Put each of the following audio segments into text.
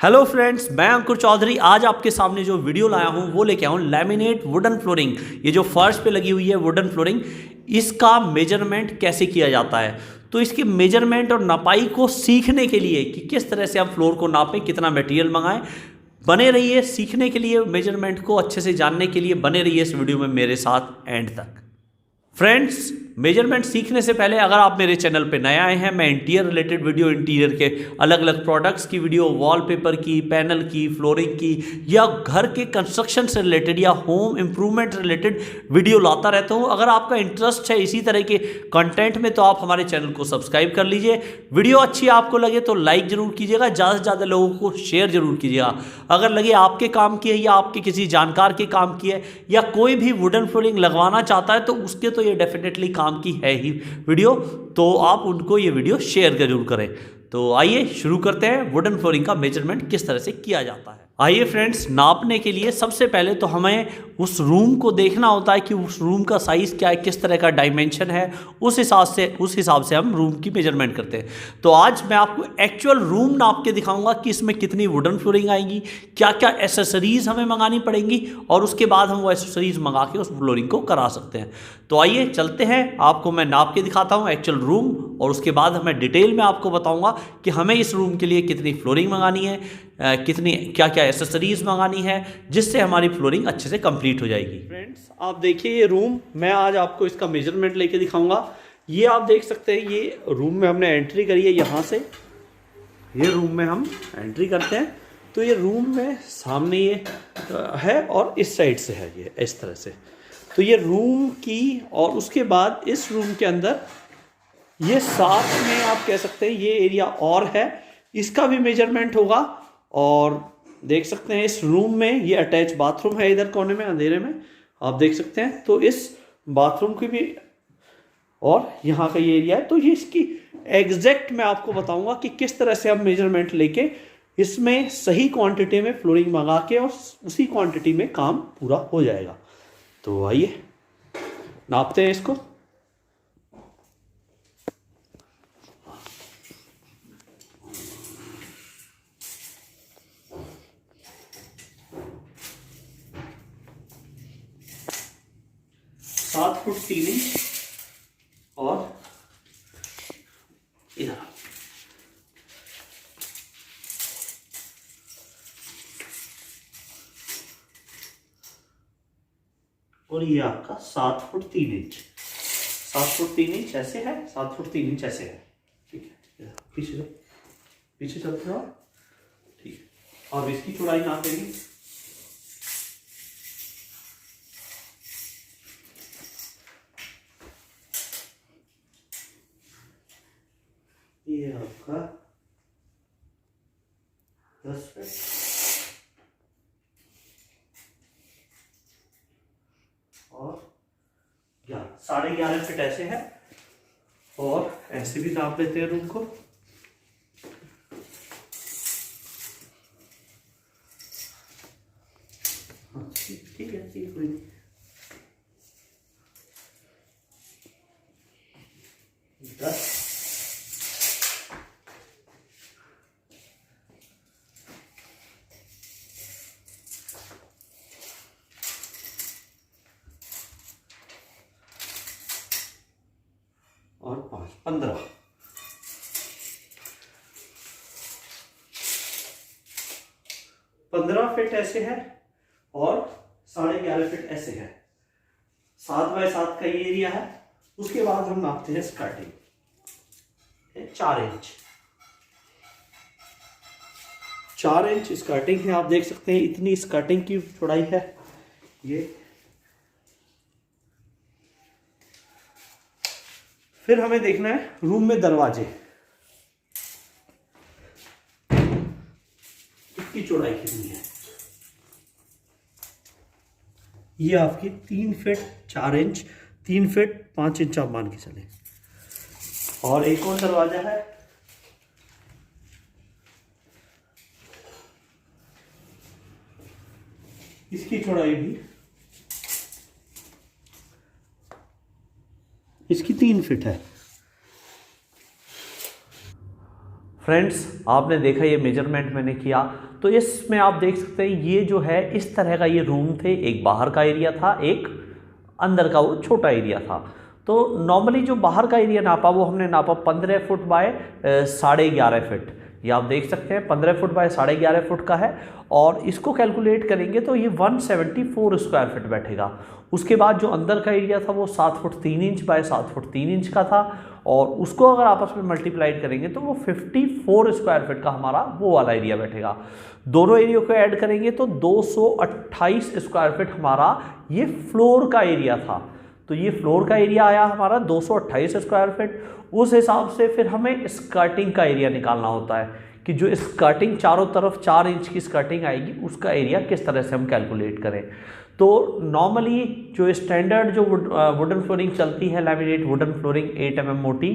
Hello friends, मैं अंकुर चौधरी। आज आपके सामने जो वीडियो लाया हूँ वो लेके आया हूँ लैमिनेट वुडन फ्लोरिंग। ये जो फर्श पे लगी हुई है वुडन फ्लोरिंग, इसका मेजरमेंट कैसे किया जाता है। तो इसकी मेजरमेंट और नपाई को सीखने के लिए कि किस तरह से हम फ्लोर को नापें, कितना मटेरियल मंगाएं, बने रहिए सीखने के लिए। मेजरमेंट को अच्छे से जानने के लिए बने रहिए इस वीडियो में मेरे साथ एंड तक। फ्रेंड्स, मेजरमेंट सीखने से पहले अगर आप मेरे चैनल पे नए आए हैं, मैं इंटीरियर रिलेटेड वीडियो, इंटीरियर के अलग अलग प्रोडक्ट्स की वीडियो, वॉलपेपर की, पैनल की, फ्लोरिंग की, या घर के कंस्ट्रक्शन से रिलेटेड या होम इम्प्रूवमेंट रिलेटेड वीडियो लाता रहता हूँ। अगर आपका इंटरेस्ट है इसी तरह के कंटेंट में तो आप हमारे चैनल को सब्सक्राइब कर लीजिए। वीडियो अच्छी आपको लगे तो लाइक ज़रूर कीजिएगा, ज़्यादा से ज़्यादा लोगों को शेयर जरूर कीजिएगा। अगर लगे आपके काम की है या आपके किसी जानकार के काम की है या कोई भी वुडन फ्लोरिंग लगवाना चाहता है तो उसके तो ये डेफिनेटली काम की है ही वीडियो, तो आप उनको ये वीडियो शेयर जरूर करें। तो आइए शुरू करते हैं वुडन फ्लोरिंग का मेजरमेंट किस तरह से किया जाता है। आइए फ्रेंड्स, नापने के लिए सबसे पहले तो हमें उस रूम को देखना होता है कि उस रूम का साइज़ क्या है, किस तरह का डायमेंशन है। उस हिसाब से हम रूम की मेजरमेंट करते हैं। तो आज मैं आपको एक्चुअल रूम नाप के दिखाऊंगा कि इसमें कितनी वुडन फ्लोरिंग आएगी, क्या क्या एसेसरीज़ हमें मंगानी पड़ेंगी, और उसके बाद हम वो एसेसरीज़ मंगा के उस फ्लोरिंग को करा सकते हैं। तो आइए चलते हैं, आपको मैं नाप के दिखाता हूँ एक्चुअल रूम, और उसके बाद मैं डिटेल में आपको बताऊँगा कि हमें इस रूम के लिए कितनी फ्लोरिंग मंगानी है, कितनी क्या क्या एसेसरीज़ मंगानी है, जिससे हमारी फ्लोरिंग अच्छे से कंप्लीट हो जाएगी। फ्रेंड्स, आप देखिए ये रूम, मैं आज आपको इसका मेजरमेंट लेके दिखाऊंगा। ये आप देख सकते हैं, ये रूम में हमने एंट्री करी है। यहाँ से ये रूम में हम एंट्री करते हैं तो ये रूम में सामने ये है और इस साइड से है, ये इस तरह से। तो ये रूम की, और उसके बाद इस रूम के अंदर ये साथ में आप कह सकते हैं ये एरिया और है, इसका भी मेजरमेंट होगा। और देख सकते हैं इस रूम में ये अटैच बाथरूम है, इधर कोने में अंधेरे में आप देख सकते हैं। तो इस बाथरूम की भी, और यहाँ का ये एरिया है। तो ये इसकी एग्जैक्ट मैं आपको बताऊंगा कि किस तरह से हम मेजरमेंट लेके इसमें सही क्वांटिटी में फ्लोरिंग मंगा के और उसी क्वांटिटी में काम पूरा हो जाएगा। तो आइए नापते हैं इसको। सात फुट 3 इंच और इधर और ये आपका 7 फुट 3 इंच। 7 फुट 3 इंच ऐसे है, 7 फुट 3 इंच ऐसे है। ठीक है, पीछे चलते हो। ठीक है, अब इसकी चौड़ाई नाप देंगे। ये आपका 10 फीट और 11.5 फीट ऐसे है, और ऐसे भी नाप लेते हैं रूम को। ठीक है, ठीक कोई नहीं। 10 और 5 15 फीट ऐसे है और 11.5 फीट ऐसे है। 7 बाय 7 का ये एरिया है। उसके बाद हम नापते हैं स्कर्टिंग। 4 इंच 4 इंच स्कर्टिंग है। आप देख सकते हैं इतनी स्कर्टिंग की चौड़ाई है ये। फिर हमें देखना है रूम में दरवाजे, इसकी चौड़ाई कितनी है। ये आपकी 3 फीट 4 इंच, 3 फीट 5 इंच आप मान के चले। और एक और दरवाजा है, इसकी चौड़ाई भी इसकी 3 फीट है। फ्रेंड्स आपने देखा ये मेजरमेंट मैंने किया, तो इसमें आप देख सकते हैं ये जो है इस तरह का ये रूम थे, एक बाहर का एरिया था, एक अंदर का वो छोटा एरिया था। तो नॉर्मली जो बाहर का एरिया नापा वो हमने नापा 15 फुट बाय 11.5 फुट। ये आप देख सकते हैं 15 फुट बाय 11.5 फुट का है, और इसको कैलकुलेट करेंगे तो ये 174 स्क्वायर फीट बैठेगा। उसके बाद जो अंदर का एरिया था वो 7 foot 3 inch by 7 foot 3 inch का था, और उसको अगर आपस में मल्टीप्लाइड करेंगे तो वो 54 स्क्वायर फीट का हमारा वो वाला एरिया बैठेगा। दोनों एरिया को ऐड करेंगे तो 228 स्क्वायर फीट हमारा ये फ्लोर का एरिया था। तो ये फ्लोर का एरिया आया हमारा 228 स्क्वायर फीट। उस हिसाब से फिर हमें स्कर्टिंग का एरिया निकालना होता है कि जो स्कर्टिंग चारों तरफ 4 इंच की स्कर्टिंग आएगी उसका एरिया किस तरह से हम कैलकुलेट करें। तो नॉर्मली जो स्टैंडर्ड जो वुडन फ्लोरिंग चलती है, लैमिनेट वुडन फ्लोरिंग 8 mm मोटी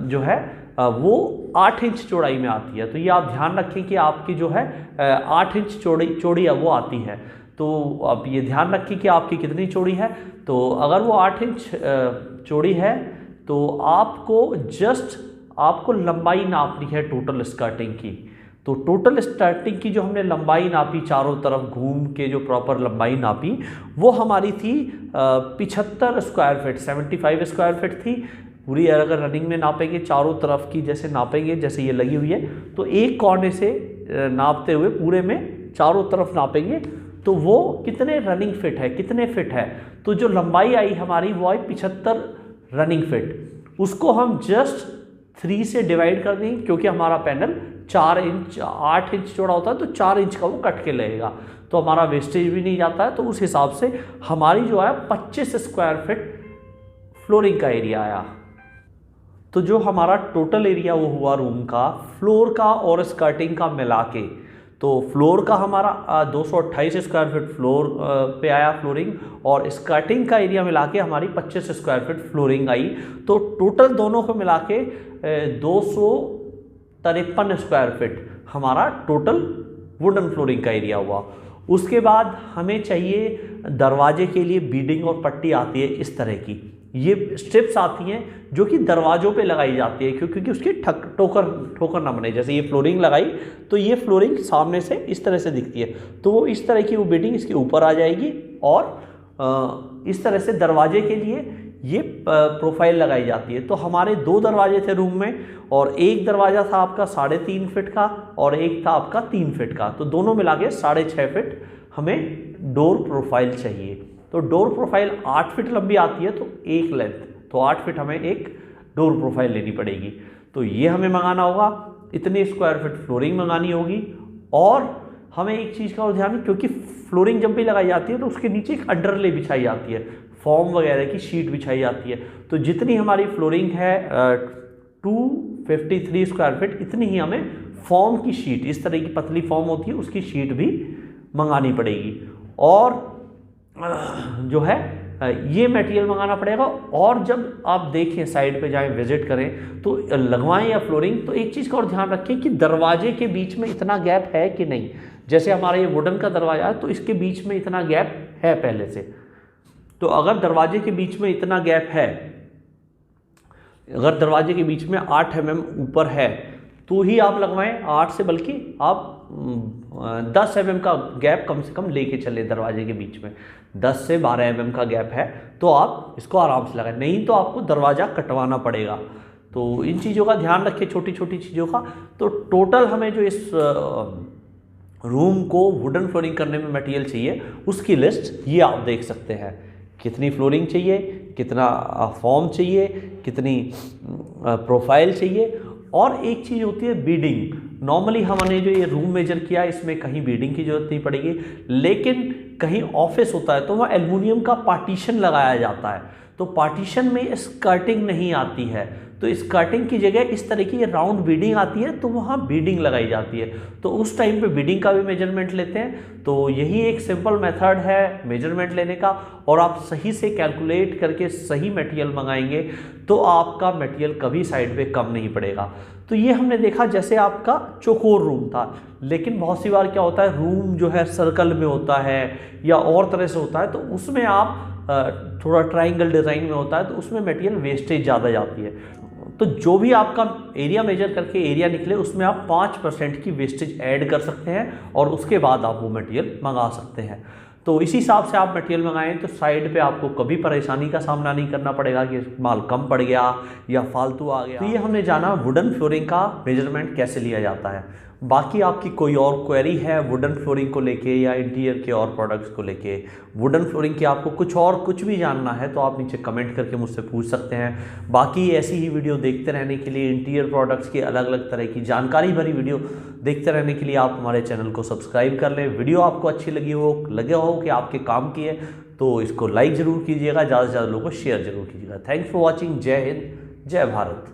जो है वो 8 इंच चौड़ाई में आती है। तो ये आप ध्यान रखें कि आपकी जो है 8 इंच चौड़ी वो आती है। तो अब ये ध्यान रखें कि आपकी कितनी चौड़ी है। तो अगर वो 8 इंच चौड़ी है तो आपको लंबाई नापनी है टोटल स्कर्टिंग की। तो टोटल स्कर्टिंग की जो हमने लंबाई नापी, चारों तरफ घूम के जो प्रॉपर लंबाई नापी, वो हमारी थी 75 स्क्वायर फीट, 75 स्क्वायर फीट थी पूरी। अगर रनिंग में नापेंगे चारों तरफ की जैसे नापेंगे, जैसे ये लगी हुई है, तो एक कोने से नापते हुए पूरे में चारों तरफ नापेंगे तो वो कितने रनिंग फिट है, कितने फिट है। तो जो लंबाई आई हमारी वो आई 75 रनिंग फिट। उसको हम जस्ट 3 से डिवाइड कर देंगे, क्योंकि हमारा पैनल 8 इंच चौड़ा होता है तो 4 इंच का वो कट के लगेगा, तो हमारा वेस्टेज भी नहीं जाता है। तो उस हिसाब से हमारी जो है 25 स्क्वायर फीट फ्लोरिंग का एरिया आया। तो जो हमारा टोटल एरिया वो हुआ रूम का, फ्लोर का और स्कर्टिंग का मिला के, तो फ्लोर का हमारा 228 स्क्वायर फीट फ्लोर पे आया फ्लोरिंग, और स्कर्टिंग का एरिया मिला के हमारी 25 स्क्वायर फीट फ्लोरिंग आई। तो टोटल दोनों को मिला के 253 स्क्वायर फीट हमारा टोटल वुडन फ्लोरिंग का एरिया हुआ। उसके बाद हमें चाहिए दरवाजे के लिए बीडिंग और पट्टी आती है इस तरह की, ये स्ट्रिप्स आती हैं जो कि दरवाजों पे लगाई जाती है, क्योंकि उसकी ठोकर ना बने। जैसे ये फ्लोरिंग लगाई तो ये फ्लोरिंग सामने से इस तरह से दिखती है, तो इस तरह की वो बीडिंग इसके ऊपर आ जाएगी, और इस तरह से दरवाजे के लिए ये प्रोफाइल लगाई जाती है। तो हमारे 2 दरवाजे थे रूम में, और एक दरवाज़ा था आपका 3.5 फीट का और एक था आपका 3 फीट का, तो दोनों मिला के 6.5 फीट हमें डोर प्रोफाइल चाहिए। तो डोर प्रोफाइल 8 फीट लंबी आती है तो एक लेंथ, तो 8 फीट हमें एक डोर प्रोफाइल लेनी पड़ेगी। तो ये हमें मंगाना होगा, इतने स्क्वायर फीट फ्लोरिंग मंगानी होगी। और हमें एक चीज़ का और ध्यान है, क्योंकि फ्लोरिंग जब भी लगाई जाती है तो उसके नीचे एक अंडरले बिछाई जाती है, फॉर्म वगैरह की शीट बिछाई जाती है। तो जितनी हमारी फ्लोरिंग है 253 स्क्वायर फीट, इतनी ही हमें फॉर्म की शीट, इस तरह की पतली फॉर्म होती है उसकी शीट भी मंगानी पड़ेगी। और जो है ये मटेरियल मंगाना पड़ेगा। और जब आप देखें साइड पे जाएं, विजिट करें तो लगवाएं या फ्लोरिंग, तो एक चीज़ का और ध्यान रखें कि दरवाजे के बीच में इतना गैप है कि नहीं। जैसे हमारा ये वुडन का दरवाजा है तो इसके बीच में इतना गैप है पहले से, तो अगर दरवाजे के बीच में इतना गैप है, अगर दरवाजे के बीच में 8 mm ऊपर है तो ही आप लगवाएं, 8 से बल्कि आप 10 mm का गैप कम से कम लेके चले दरवाजे के बीच में। 10 से 12 mm का गैप है तो आप इसको आराम से लगाएं, नहीं तो आपको दरवाज़ा कटवाना पड़ेगा। तो इन चीज़ों का ध्यान रखें, छोटी छोटी चीज़ों का। तो टोटल हमें जो इस रूम को वुडन फ्लोरिंग करने में मटेरियल चाहिए उसकी लिस्ट ये आप देख सकते हैं। कितनी फ्लोरिंग चाहिए, कितना फॉर्म चाहिए, कितनी प्रोफाइल चाहिए, और एक चीज़ होती है बीडिंग। नॉर्मली हमने जो ये रूम मेजर किया इसमें कहीं बीडिंग की जरूरत नहीं पड़ेगी, लेकिन कहीं ऑफिस होता है तो वहाँ एल्युमिनियम का पार्टीशन लगाया जाता है, तो पार्टीशन में स्कर्टिंग नहीं आती है, तो स्कर्टिंग की जगह इस तरह की राउंड बीडिंग आती है, तो वहाँ बीडिंग लगाई जाती है। तो उस टाइम पे बीडिंग का भी मेजरमेंट लेते हैं। तो यही एक सिंपल मेथड है मेजरमेंट लेने का, और आप सही से कैलकुलेट करके सही मटेरियल मंगाएंगे तो आपका मटेरियल कभी साइड पे कम नहीं पड़ेगा। तो ये हमने देखा जैसे आपका चौकोर रूम था, लेकिन बहुत सी बार क्या होता है रूम जो है सर्कल में होता है या और तरह से होता है, तो उसमें आप थोड़ा ट्रायंगल डिज़ाइन में होता है तो उसमें मटेरियल वेस्टेज ज़्यादा जाती है। तो जो भी आपका एरिया मेजर करके एरिया निकले उसमें आप 5% की वेस्टेज ऐड कर सकते हैं और उसके बाद आप वो मटेरियल मंगा सकते हैं। तो इसी हिसाब से आप मटेरियल मंगाएं तो साइड पे आपको कभी परेशानी का सामना नहीं करना पड़ेगा कि माल कम पड़ गया या फालतू आ गया। तो ये हमने जाना वुडन फ्लोरिंग का मेजरमेंट कैसे लिया जाता है। बाकी आपकी कोई और क्वेरी है वुडन फ्लोरिंग को लेके या इंटीरियर के और प्रोडक्ट्स को लेके, वुडन फ्लोरिंग के आपको कुछ भी जानना है तो आप नीचे कमेंट करके मुझसे पूछ सकते हैं। बाकी ऐसी ही वीडियो देखते रहने के लिए, इंटीरियर प्रोडक्ट्स की अलग अलग तरह की जानकारी भरी वीडियो देखते रहने के लिए आप हमारे चैनल को सब्सक्राइब कर लें। वीडियो आपको अच्छी लगे हो कि आपके काम की है तो इसको लाइक ज़रूर कीजिएगा, ज़्यादा से ज़्यादा लोगों को शेयर जरूर कीजिएगा। Thanks for watching. जय हिंद, जय भारत।